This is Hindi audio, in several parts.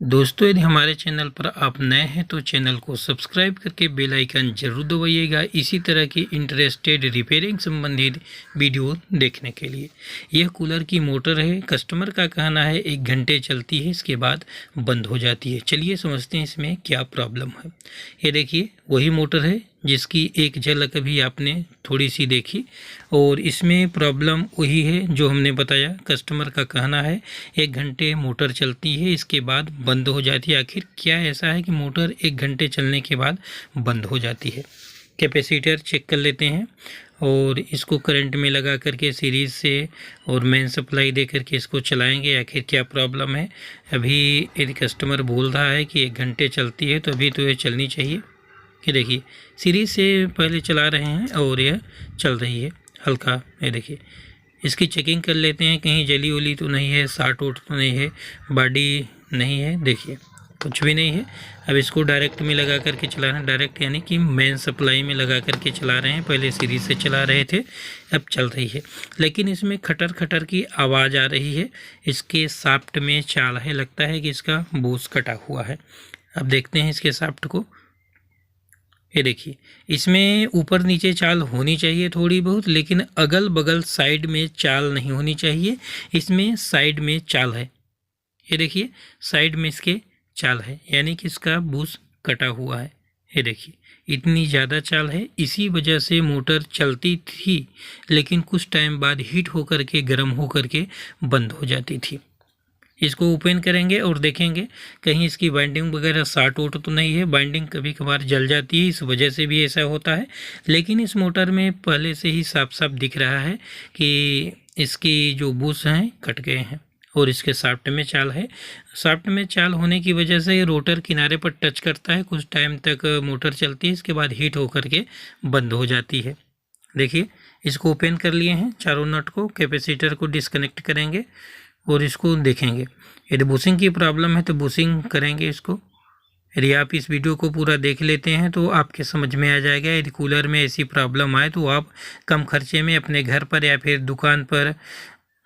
दोस्तों, यदि हमारे चैनल पर आप नए हैं तो चैनल को सब्सक्राइब करके बेल आइकन जरूर दबाइएगा इसी तरह की इंटरेस्टेड रिपेयरिंग संबंधित वीडियो देखने के लिए। यह कूलर की मोटर है। कस्टमर का कहना है 1 घंटे चलती है, इसके बाद बंद हो जाती है। चलिए समझते हैं इसमें क्या प्रॉब्लम है। ये देखिए वही मोटर है जिसकी एक झलक अभी आपने थोड़ी सी देखी, और इसमें प्रॉब्लम वही है जो हमने बताया। कस्टमर का कहना है 1 घंटे मोटर चलती है, इसके बाद बंद हो जाती है। आखिर क्या ऐसा है कि मोटर 1 घंटे चलने के बाद बंद हो जाती है। कैपेसिटर चेक कर लेते हैं और इसको करंट में लगा करके सीरीज़ से और मेन सप्लाई दे करके इसको चलाएंगे। आखिर क्या प्रॉब्लम है। अभी यदि कस्टमर बोल रहा है कि 1 घंटे चलती है तो अभी तो ये चलनी चाहिए। ये देखिए सीरीज से पहले चला रहे हैं और यह चल रही है हल्का। ये देखिए इसकी चेकिंग कर लेते हैं, कहीं जली उली तो नहीं है, साट उट तो नहीं है, बॉडी नहीं है। देखिए कुछ भी नहीं है। अब इसको डायरेक्ट में लगा करके चला रहे हैं। डायरेक्ट यानी कि मेन सप्लाई में लगा करके चला रहे हैं। पहले सीरीज से चला रहे थे, अब चल रही है। लेकिन इसमें खटर खटर की आवाज़ आ रही है। इसके शाफ्ट में चाल है, लगता है कि इसका बूस कटा हुआ है। अब देखते हैं इसके शाफ्ट को। ये देखिए इसमें ऊपर नीचे चाल होनी चाहिए थोड़ी बहुत, लेकिन अगल बगल साइड में चाल नहीं होनी चाहिए। इसमें साइड में चाल है। ये देखिए साइड में इसके चाल है, यानी कि इसका बूस कटा हुआ है। ये देखिए इतनी ज़्यादा चाल है। इसी वजह से मोटर चलती थी लेकिन कुछ टाइम बाद हीट होकर के गर्म होकर के बंद हो जाती थी। इसको ओपन करेंगे और देखेंगे कहीं इसकी बाइंडिंग वगैरह साट वोट तो नहीं है। बाइंडिंग कभी कभार जल जाती है, इस वजह से भी ऐसा होता है। लेकिन इस मोटर में पहले से ही साफ साफ दिख रहा है कि इसकी जो बूस हैं कट गए हैं और इसके शाफ्ट में चाल है। शाफ्ट में चाल होने की वजह से ये रोटर किनारे पर टच करता है, कुछ टाइम तक मोटर चलती है, इसके बाद हीट होकर के बंद हो जाती है। देखिए इसको ओपन कर लिए हैं चारों नट को। कैपेसिटर को डिस्कनेक्ट करेंगे और इसको देखेंगे। यदि बूसिंग की प्रॉब्लम है तो बूसिंग करेंगे इसको। यदि आप इस वीडियो को पूरा देख लेते हैं तो आपके समझ में आ जाएगा। यदि कूलर में ऐसी प्रॉब्लम आए तो आप कम खर्चे में अपने घर पर या फिर दुकान पर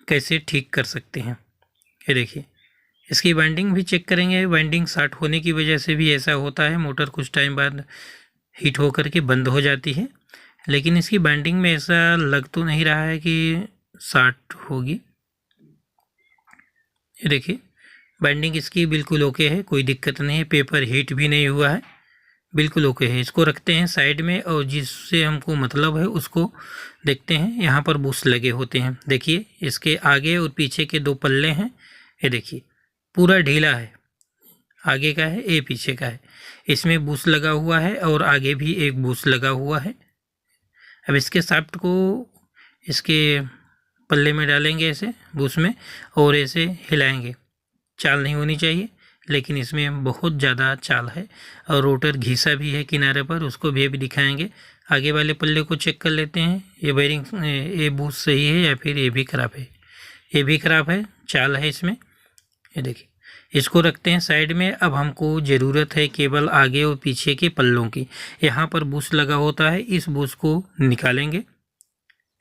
कैसे ठीक कर सकते हैं। ये देखिए इसकी वाइंडिंग भी चेक करेंगे। वाइंडिंग शार्ट होने की वजह से भी ऐसा होता है, मोटर कुछ टाइम बाद हीट होकर के बंद हो जाती है। लेकिन इसकी वाइंडिंग में ऐसा लग तो नहीं रहा है कि शार्ट होगी। ये देखिए बाइंडिंग इसकी बिल्कुल ओके है, कोई दिक्कत नहीं है। पेपर हीट भी नहीं हुआ है, बिल्कुल ओके है। इसको रखते हैं साइड में और जिससे हमको मतलब है उसको देखते हैं। यहाँ पर बूस लगे होते हैं। देखिए इसके आगे और पीछे के 2 पल्ले हैं। ये देखिए पूरा ढीला है, आगे का है ये पीछे का है। इसमें बूस लगा हुआ है और आगे भी एक बूस लगा हुआ है। अब इसके शाफ्ट को इसके पल्ले में डालेंगे ऐसे बूस में और ऐसे हिलाएंगे। चाल नहीं होनी चाहिए लेकिन इसमें बहुत ज़्यादा चाल है और रोटर घिसा भी है किनारे पर, उसको भी अभी दिखाएंगे। आगे वाले पल्ले को चेक कर लेते हैं। ये बेरिंग ये बूस सही है या फिर ये भी ख़राब है। ये भी ख़राब है, चाल है इसमें। ये देखिए इसको रखते हैं साइड में। अब हमको ज़रूरत है केवल आगे और पीछे के पल्लों की। यहाँ पर बूस लगा होता है, इस बूस को निकालेंगे।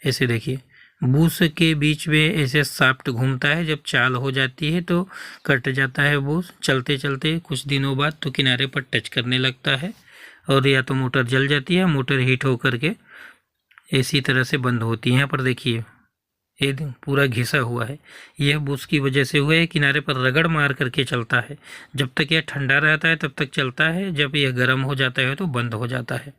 ऐसे देखिए बूस के बीच में ऐसे शाफ्ट घूमता है, जब चाल हो जाती है तो कट जाता है बूस। चलते चलते कुछ दिनों बाद तो किनारे पर टच करने लगता है और या तो मोटर जल जाती है, मोटर हीट होकर के इसी तरह से बंद होती है। यहाँ पर देखिए ये पूरा घिसा हुआ है, यह बूस की वजह से हुआ है। किनारे पर रगड़ मार करके चलता है। जब तक यह ठंडा रहता है तब तक चलता है, जब यह गर्म हो जाता है तो बंद हो जाता है।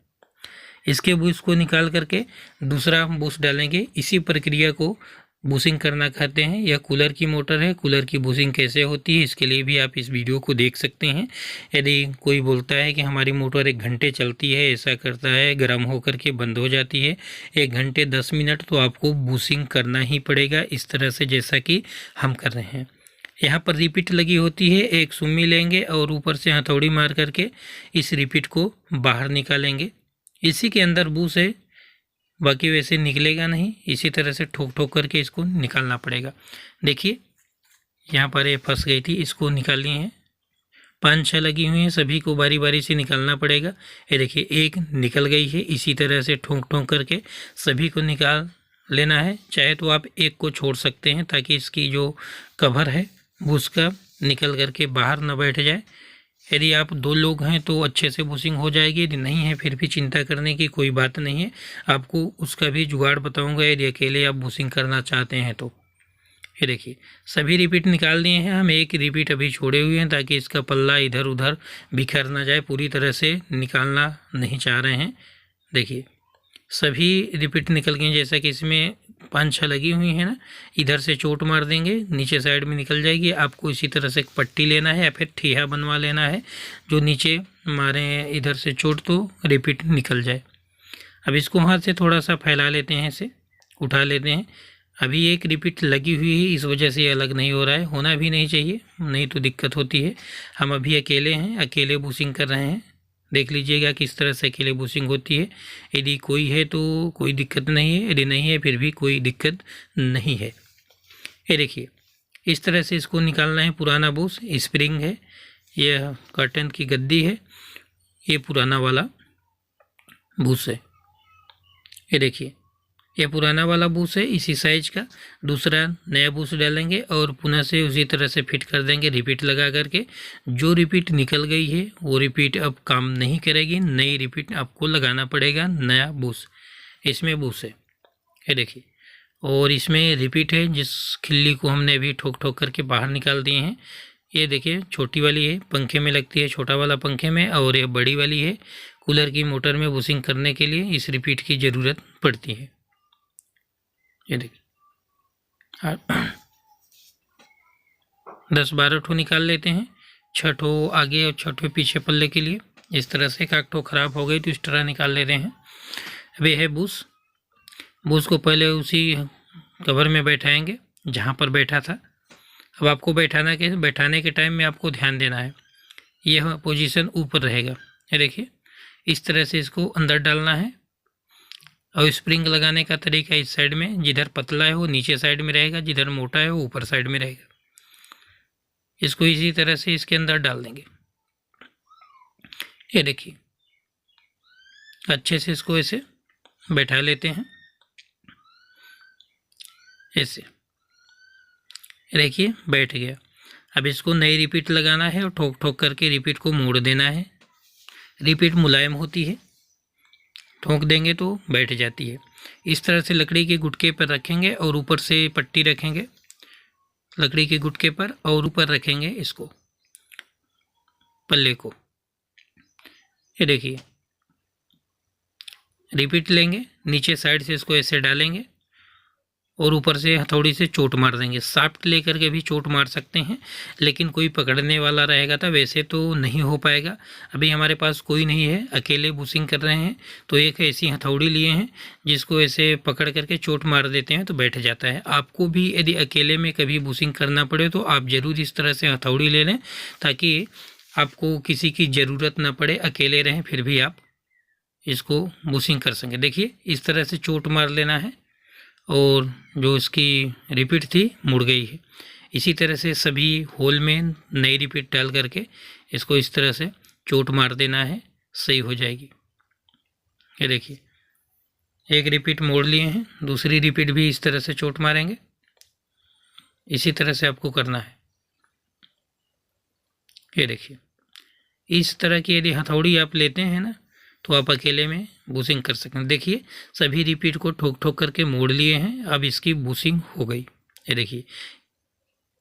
इसके बूस को निकाल करके दूसरा बूस डालेंगे। इसी प्रक्रिया को बूसिंग करना कहते हैं। यह कूलर की मोटर है। कूलर की बूसिंग कैसे होती है इसके लिए भी आप इस वीडियो को देख सकते हैं। यदि कोई बोलता है कि हमारी मोटर 1 घंटे चलती है, ऐसा करता है, गर्म होकर के बंद हो जाती है 1 घंटे 10 मिनट, तो आपको बूसिंग करना ही पड़ेगा इस तरह से जैसा कि हम कर रहे हैं। यहाँ पर रिपीट लगी होती है। एक सुम्मी लेंगे और ऊपर से हथौड़ी मार करके इस रिपीट को बाहर निकालेंगे। इसी के अंदर बूस है, बाकी वैसे निकलेगा नहीं। इसी तरह से ठोक ठोक करके इसको निकालना पड़ेगा। देखिए यहाँ पर ये फंस गई थी, इसको निकालनी है। 5-6 लगी हुई हैं, सभी को बारी बारी से निकालना पड़ेगा। ये देखिए एक निकल गई है। इसी तरह से ठोक ठोक करके सभी को निकाल लेना है। चाहे तो आप एक को छोड़ सकते हैं ताकि इसकी जो कवर है बूस का निकल करके बाहर न बैठ जाए। यदि आप 2 लोग हैं तो अच्छे से बुशिंग हो जाएगी, यदि नहीं है फिर भी चिंता करने की कोई बात नहीं है। आपको उसका भी जुगाड़ बताऊंगा यदि अकेले आप बुशिंग करना चाहते हैं तो। ये देखिए सभी रिपीट निकाल दिए हैं हम, एक रिपीट अभी छोड़े हुए हैं ताकि इसका पल्ला इधर उधर बिखर ना जाए, पूरी तरह से निकालना नहीं चाह रहे हैं। देखिए सभी रिपीट निकल गए, जैसा कि इसमें 5-6 लगी हुई है ना, इधर से चोट मार देंगे नीचे साइड में निकल जाएगी। आपको इसी तरह से एक पट्टी लेना है या फिर ठिया बनवा लेना है, जो नीचे मारे इधर से चोट तो रिपीट निकल जाए। अब इसको हाथ से थोड़ा सा फैला लेते हैं, इसे उठा लेते हैं। अभी एक रिपीट लगी हुई है, इस वजह से अलग नहीं हो रहा है, होना भी नहीं चाहिए, नहीं तो दिक्कत होती है। हम अभी अकेले हैं, अकेले बुशिंग कर रहे हैं। देख लीजिएगा किस तरह से अकेले बुशिंग होती है। यदि कोई है तो कोई दिक्कत नहीं है, यदि नहीं है फिर भी कोई दिक्कत नहीं है। ये देखिए इस तरह से इसको निकालना है। पुराना बुश स्प्रिंग है, यह कर्टन की गद्दी है, ये पुराना वाला बुश है। ये देखिए ये पुराना वाला बूस है, इसी साइज का दूसरा नया बूस डालेंगे और पुनः से उसी तरह से फिट कर देंगे रिपीट लगा करके। जो रिपीट निकल गई है वो रिपीट अब काम नहीं करेगी, नई रिपीट आपको लगाना पड़ेगा, नया बूस इसमें बूस है। ये देखिए और इसमें रिपीट है जिस खिल्ली को हमने अभी ठोक ठोक करके बाहर निकाल दिए हैं। ये देखिए छोटी वाली है, पंखे में लगती है, छोटा वाला पंखे में, और ये बड़ी वाली है कूलर की मोटर में बुशिंग करने के लिए इस रिपीट की ज़रूरत पड़ती है। ये देखिए 10-12 ठो निकाल लेते हैं, 6 ठो आगे और 6 ठो पीछे पल्ले के लिए। इस तरह से एक ठो खराब हो गई तो इस तरह निकाल लेते हैं। अब ये है बूस को पहले उसी कवर में बैठाएंगे जहाँ पर बैठा था। अब आपको बैठाने के टाइम में आपको ध्यान देना है, यह पोजीशन ऊपर रहेगा। ये देखिए इस तरह से इसको अंदर डालना है और स्प्रिंग लगाने का तरीका इस साइड में, जिधर पतला है वो नीचे साइड में रहेगा, जिधर मोटा है वो ऊपर साइड में रहेगा। इसको इसी तरह से इसके अंदर डाल देंगे। ये देखिए अच्छे से इसको ऐसे बैठा लेते हैं, ऐसे देखिए बैठ गया। अब इसको नई रिपीट लगाना है और ठोक ठोक करके रिपीट को मोड़ देना है। रिपीट मुलायम होती है, ठोक देंगे तो बैठ जाती है। इस तरह से लकड़ी के गुटके पर रखेंगे और ऊपर से पट्टी रखेंगे लकड़ी के गुटके पर और ऊपर रखेंगे इसको पल्ले को। ये देखिए रिपीट लेंगे, नीचे साइड से इसको ऐसे डालेंगे और ऊपर से हथौड़ी से चोट मार देंगे। साफ्ट लेकर के भी चोट मार सकते हैं, लेकिन कोई पकड़ने वाला रहेगा तो वैसे तो नहीं हो पाएगा। अभी हमारे पास कोई नहीं है, अकेले बुशिंग कर रहे हैं, तो एक ऐसी हथौड़ी लिए हैं जिसको ऐसे पकड़ करके चोट मार देते हैं तो बैठ जाता है। आपको भी यदि अकेले में कभी बुशिंग करना पड़े तो आप ज़रूर इस तरह से हथौड़ी ले लें, ताकि आपको किसी की ज़रूरत ना पड़े, अकेले रहें फिर भी आप इसको बुशिंग कर सकें। देखिए इस तरह से चोट मार लेना है और जो इसकी रिपीट थी मुड़ गई है। इसी तरह से सभी होल में नई रिपीट डाल करके इसको इस तरह से चोट मार देना है, सही हो जाएगी। ये देखिए एक रिपीट मोड़ लिए हैं, दूसरी रिपीट भी इस तरह से चोट मारेंगे। इसी तरह से आपको करना है। ये देखिए इस तरह की यदि हथौड़ी आप लेते हैं ना तो आप अकेले में बुशिंग कर सकते हैं। देखिए सभी रिपीट को ठोक ठोक करके मोड़ लिए हैं, अब इसकी बुशिंग हो गई। ये देखिए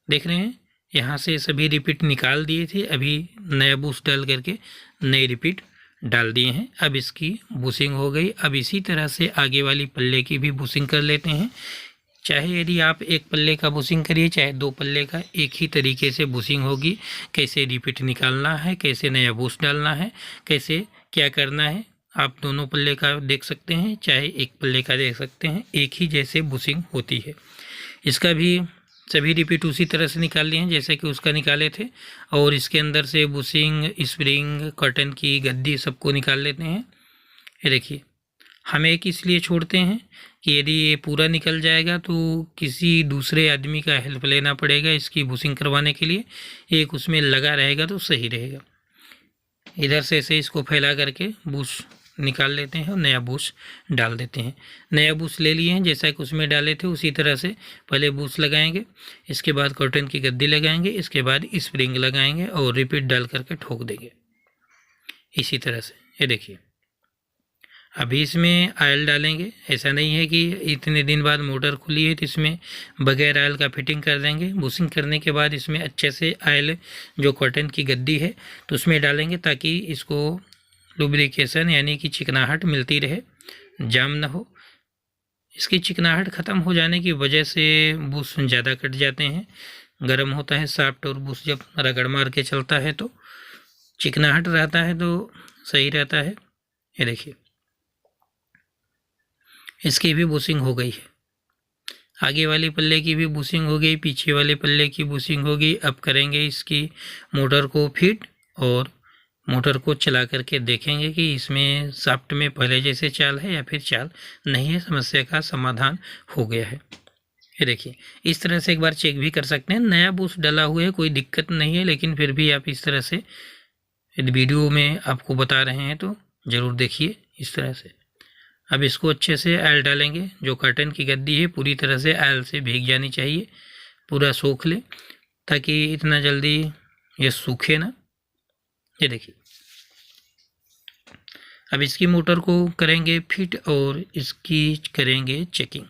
देख रहे हैं यहाँ से सभी रिपीट निकाल दिए थे, अभी नया बूस डाल करके नए रिपीट डाल दिए हैं, अब इसकी बुशिंग हो गई। अब इसी तरह से आगे वाली पल्ले की भी बुशिंग कर लेते हैं। चाहे यदि आप एक पल्ले का बुशिंग करिए चाहे 2 पल्ले का, एक ही तरीके से बुशिंग होगी। कैसे रिपीट निकालना है, कैसे नया बूस डालना है, कैसे क्या करना है, आप दोनों पल्ले का देख सकते हैं चाहे एक पल्ले का देख सकते हैं, एक ही जैसे बुशिंग होती है। इसका भी सभी रिपीट उसी तरह से निकाल लिए हैं जैसे कि उसका निकाले थे, और इसके अंदर से बुशिंग, स्प्रिंग, कर्टन की गद्दी सबको निकाल लेते हैं। ये देखिए हम एक इसलिए छोड़ते हैं कि यदि ये पूरा निकल जाएगा तो किसी दूसरे आदमी का हेल्प लेना पड़ेगा इसकी बुशिंग करवाने के लिए, एक उसमें लगा रहेगा तो सही रहेगा। इधर से ऐसे इसको फैला करके बूश निकाल लेते हैं और नया बूश डाल देते हैं। नया बूश ले लिए हैं, जैसा कि उसमें डाले थे उसी तरह से पहले बूश लगाएंगे, इसके बाद कॉटन की गद्दी लगाएंगे, इसके बाद स्प्रिंग लगाएंगे और रिपीट डाल करके ठोक देंगे इसी तरह से। ये देखिए अभी इसमें ऑयल डालेंगे। ऐसा नहीं है कि इतने दिन बाद मोटर खुली है तो इसमें बगैर ऑयल का फिटिंग कर देंगे। बूशिंग करने के बाद इसमें अच्छे से ऑयल जो कॉटन की गद्दी है तो उसमें डालेंगे ताकि इसको लुब्रिकेशन यानी कि चिकनाहट मिलती रहे, जाम ना हो। इसकी चिकनाहट ख़त्म हो जाने की वजह से बूश ज़्यादा कट जाते हैं, गर्म होता है साफ्ट, और बूश जब रगड़ मार के चलता है तो चिकनाहट रहता है तो सही रहता है। ये देखिए इसकी भी बूशिंग हो गई है, आगे वाले पल्ले की भी बूशिंग हो गई, पीछे वाले पल्ले की बूशिंग हो गई। अब करेंगे इसकी मोटर को फिट और मोटर को चला करके देखेंगे कि इसमें शाफ्ट में पहले जैसे चाल है या फिर चाल नहीं है। समस्या का समाधान हो गया है। ये देखिए इस तरह से एक बार चेक भी कर सकते हैं। नया बूश डाला हुआ है, कोई दिक्कत नहीं है, लेकिन फिर भी आप इस तरह से यदि वीडियो में आपको बता रहे हैं तो ज़रूर देखिए इस तरह से। अब इसको अच्छे से ऑयल डालेंगे, जो कॉटन की गद्दी है पूरी तरह से ऑयल से भीग जानी चाहिए, पूरा सूख ले ताकि इतना जल्दी ये सूखे ना। ये देखिए अब इसकी मोटर को करेंगे फिट और इसकी करेंगे चेकिंग।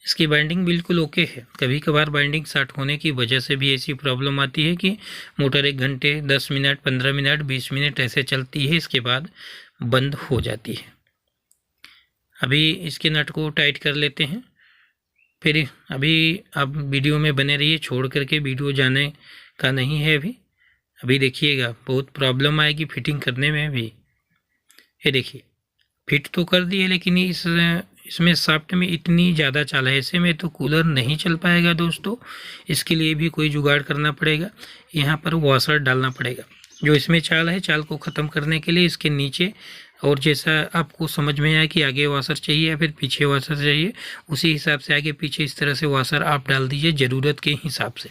इसकी बाइंडिंग बिल्कुल ओके है। कभी कभार बाइंडिंग शॉर्ट होने की वजह से भी ऐसी प्रॉब्लम आती है कि मोटर 1 घंटे 10 मिनट 15 मिनट 20 मिनट ऐसे चलती है, इसके बाद बंद हो जाती है। अभी इसके नट को टाइट कर लेते हैं, फिर अभी आप वीडियो में बने रहिए, छोड़ करके वीडियो जाने का नहीं है। अभी देखिएगा बहुत प्रॉब्लम आएगी फिटिंग करने में भी। ये देखिए फिट तो कर दिए, लेकिन इसमें शाफ्ट में इतनी ज़्यादा चाल है, ऐसे में तो कूलर नहीं चल पाएगा दोस्तों। इसके लिए भी कोई जुगाड़ करना पड़ेगा, यहाँ पर वॉशर डालना पड़ेगा। जो इसमें चाल है, चाल को ख़त्म करने के लिए इसके नीचे, और जैसा आपको समझ में आए कि आगे वॉशर चाहिए या फिर पीछे वॉशर चाहिए, उसी हिसाब से आगे पीछे इस तरह से वॉशर आप डाल दीजिए ज़रूरत के हिसाब से।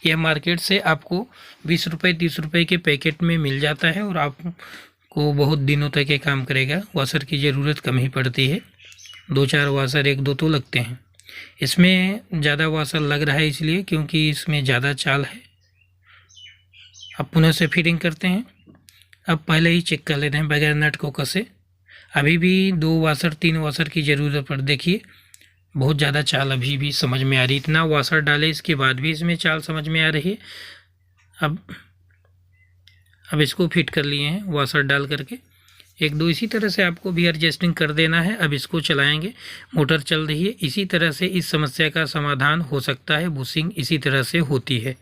यह मार्केट से आपको 20 रुपये 30 रुपये के पैकेट में मिल जाता है और आपको बहुत दिनों तक ये काम करेगा। वॉशर की ज़रूरत कम ही पड़ती है, 2-4 वॉशर 1-2 तो लगते हैं। इसमें ज़्यादा वॉशर लग रहा है इसलिए क्योंकि इसमें ज़्यादा चाल है। अब पुनः से फिटिंग करते हैं। अब पहले ही चेक कर लेते हैं बगैर नट को कसे। अभी भी 2 वॉशर 3 वॉशर की ज़रूरत पड़, देखिए बहुत ज़्यादा चाल अभी भी समझ में आ रही। इतना वॉशर डाले इसके बाद भी इसमें चाल समझ में आ रही है। अब इसको फिट कर लिए हैं वॉशर डाल करके। 1-2 इसी तरह से आपको भी एडजस्टिंग कर देना है। अब इसको चलाएंगे, मोटर चल रही है। इसी तरह से इस समस्या का समाधान हो सकता है, बूशिंग इसी तरह से होती है।